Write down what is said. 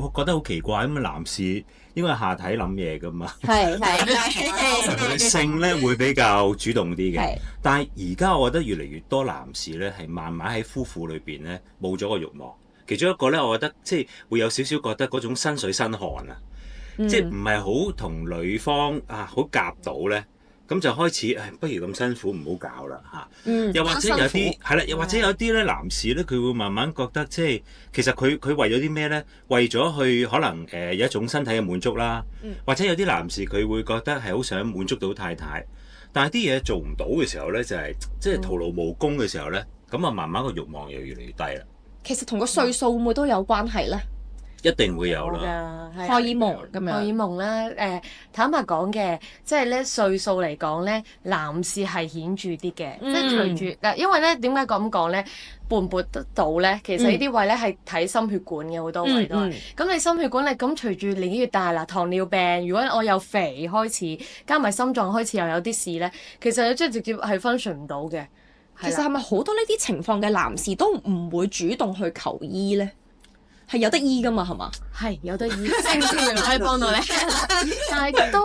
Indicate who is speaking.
Speaker 1: 會覺得好奇怪咁啊！男士應該係下體諗嘢噶嘛，性咧會比較主動啲嘅。但係而家我覺得越嚟越多男士咧係慢慢喺夫婦裏邊咧冇咗個慾望。其中一個咧，我覺得即係會有少少覺得嗰種身水身汗啊，即係唔係好同女方啊好夾到咧。咁就開始，不如咁辛苦唔好搞啦嚇。又或者有啲係啦，又或者有啲咧男士咧，佢會慢慢覺得即係其實佢為咗啲咩咧？為咗去可能有一種身體嘅滿足啦，或者有啲男士佢會覺得係好想滿足到太太，但係啲嘢做唔到嘅時候咧，就係即係徒勞無功嘅時候咧，咁啊慢慢個慾望又越嚟越低啦。
Speaker 2: 其實同個歲數會唔會都有關係咧？
Speaker 1: 一定會有啦，
Speaker 2: 荷爾蒙咁樣。
Speaker 3: 荷爾蒙啦，坦白講嘅，即係咧歲數嚟講咧，男士係顯著啲嘅，即係隨住嗱，因為咧點解咁講咧？撥唔撥得到咧？其實呢啲位咧係睇心血管嘅好多位都係。咁你心血管你咁隨住年紀越大啦，糖尿病，如果我又肥開始，加埋心臟開始又有啲事咧，其實你即係直接係 function 唔到嘅。
Speaker 2: 其實係咪好多呢啲情況嘅男士都唔會主動去求醫咧？係有得醫噶嘛，係嘛？
Speaker 3: 係有得醫，性治療可以幫到你，但係都